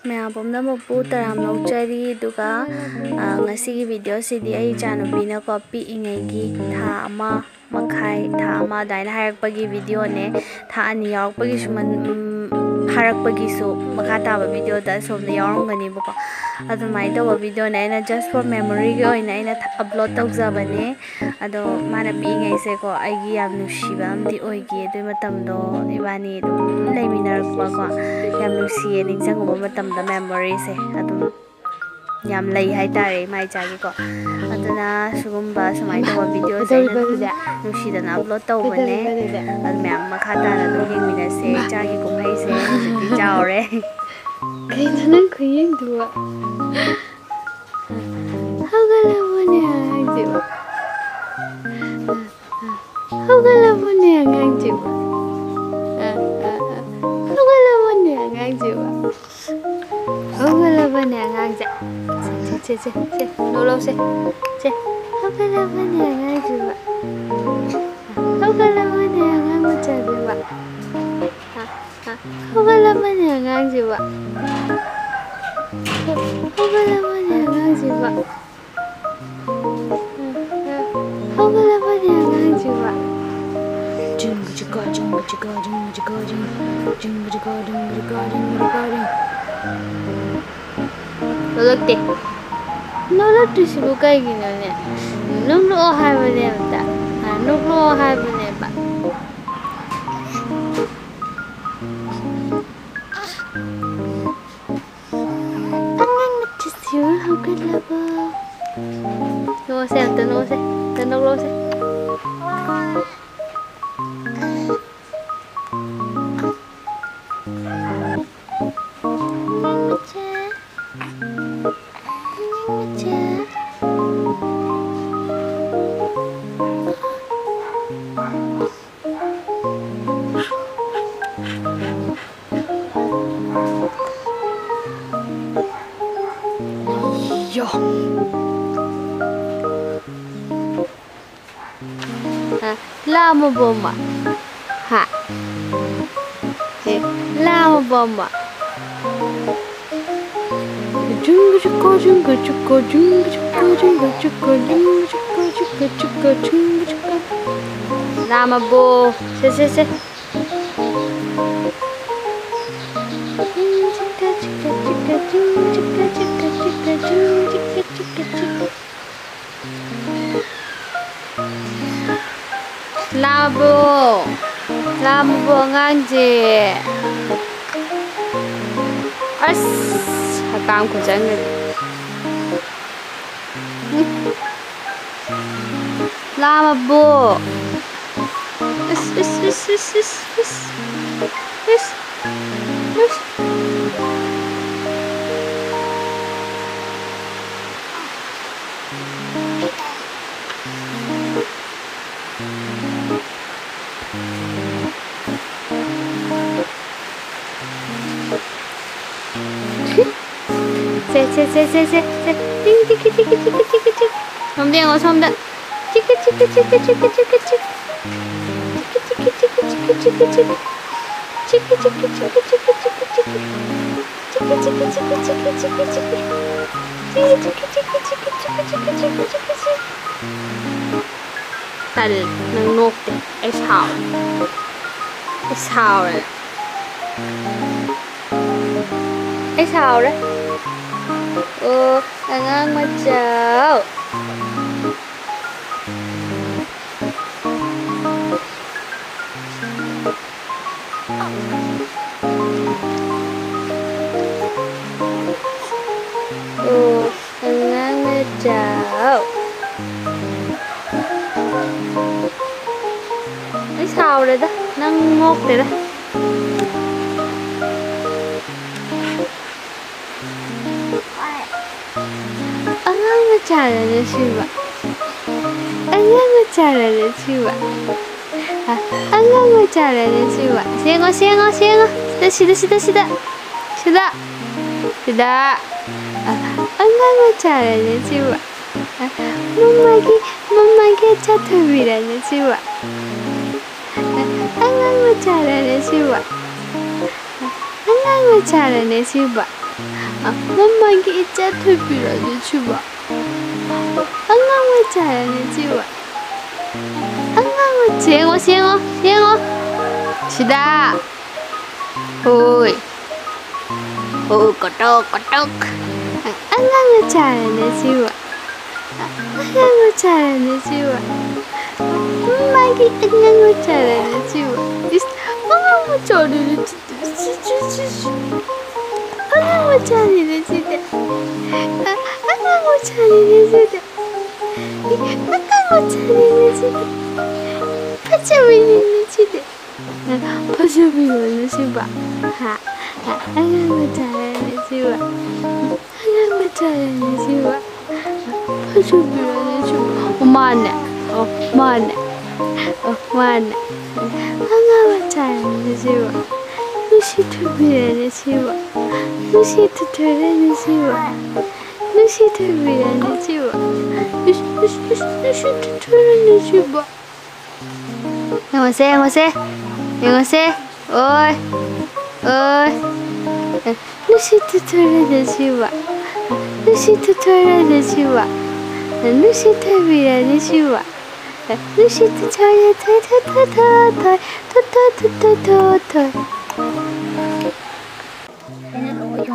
Maya pomna mapu taram nokchari duga ngasi video sidi ai chanubina copy ingegi tha ama makhai tha ama daina harakpagi video ne tha ani yarakpagi suman harakpagi su makha taba video da somna yaramgani bako adumai dawa video ne aina just for memory gi oina aina upload tawjabane ado mana pingai se ko aigi yam nushiba amdi oigi adu matamdo ibani dum leiminarakpa ko yam nusiye ningjanguba matamda memory se adum yam lei hai tare mai chagi ko aduna sugumba sumai dawa video se nusidana upload tawbane ad mem makha tana dum yengmina se chagi kumhai se hujiti chaure kaitana khuyeng duwa haugalabone angjiba haugalabone angjiba haugalabone angjiba haugalabone angja che nolo se che haugalabone angjiba haugalabone angmachajiba haugalabone angjiba haugalabone angjiba haugalabone angjiba Nolakte nolakte sibu kaigino ne nuklo haibane ta nuklo haibane ba angang matisiu haugalaba no se nuklo se Yo. Lama bomba. Ha. Lama bomba. Lama bo. Se. Labo ngangje. As hakam ko jangan. Labo. Is. Se. Tik. Somda. Tik. Tal nang nokte es haure angang macau angang macau es haure da nang nokte da Caranya siwa. Sengo. Sudah. Enggak caranya siwa. Memagi cataviranya siwa. Enggak caranya siwa. 엄마에게 이자 토비라는 주마. 안강을 잘하는 주마. 안강을 시행어 시행어 시행어. 시다. 오이. 오 꼬똑 꼬똑. 안강을 잘하는 주마. 안강을 잘하는 주마. 엄마에게 안강을 잘하는 주마. 안강을 잘하는 주마. 안강을 잘하는 주마. 안강을 잘하는 주마. 안강을 잘하는 주마. 파자미는 주마. 파자미는 주마. 안강을 잘하는 주마. 안강을 잘하는 주마. 파자미는 주마. 만나. 만나. 만나. 안강을 잘하는 주마. 루시 토비라는 주마. 루시 토토라는 주마. 루시 토비라는 주마. 루시 토토라는 주마. 영어세 영어세 영어세 오이 오이 루시 토토라는 주마. 루시 토토라는 주마. 루시 토비라는 주마. 루시 토토라는 토토토토토토토토토.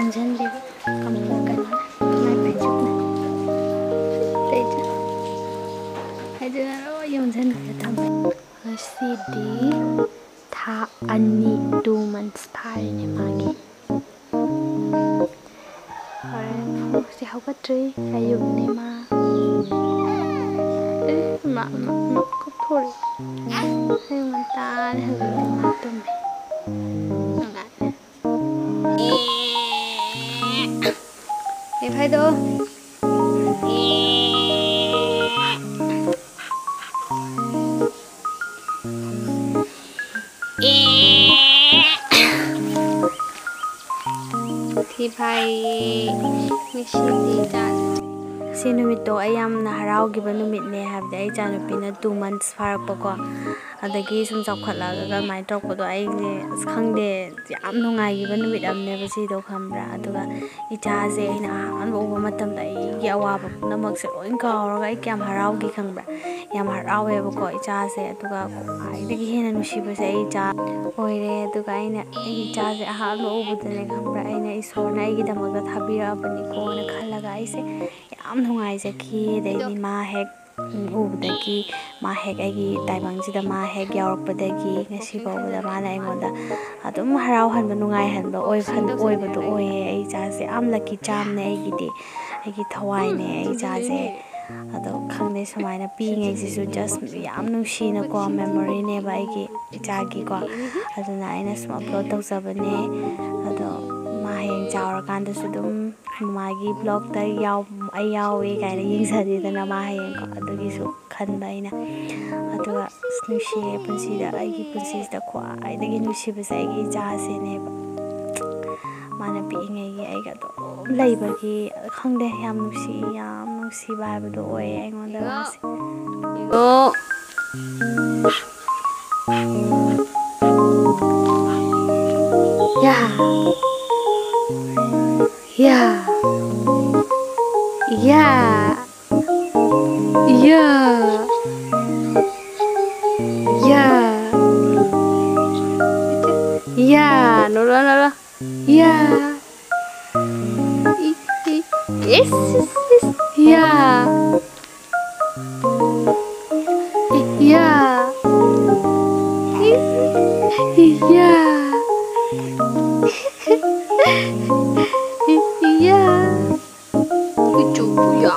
hinghanbiyo kami kan kangleipakcda teja haidana ro hinghanbiyo tambe ngasidi tha ani 2 months pharine magi horen si haugatri ayumne ma ko thori ayun ta ne ma tumbe phải đâu thì phải si numito ay yamna haraw-giba numitne habda ay janupina 2 months farakpako adagi sum chawkhatlaga mai tokpado ai khangde yam nungaigiba numit amne basido khambra aduga ichaje ina anbo matamda ai yawa namak se loin kawraga ai kyam harawgi khambra yam harawe bako ichaje aduga ai dagi hena nusiba se ai cha oire aduga ina ichaje ahalo ubudane khambra aina isorna ai gidamakta thabira bani ko na khalaga ai se yam nungaije ki dai ma hek ubudagi ma hek aigi taibangjida ma hek yaurpadagi ngasi bawda mana aingonda adum haraw hanba nungai hanba oibadu oye ai jase am lucky charm ne aigi thawai ne ai jase ado khangne samaina pingai jisu just yam nushina ko memory ne ba aigi ichagi ko aduna aina sum upload tawjabane ado ma heng chawra kanda sudum magi blog ta yawe kaina yingsadidana ma heng ko adugi su khanba aina aduga nushi punsida aigi punsida khwaidagi nusibase aigi jase ne mana piingegi aiga do laibagi khangde yam nusi ba habdo oye aingonda gase oh yeah yeah yeah yeah yeah yeah no yeah yes yeah yeah yeah yeah itu ya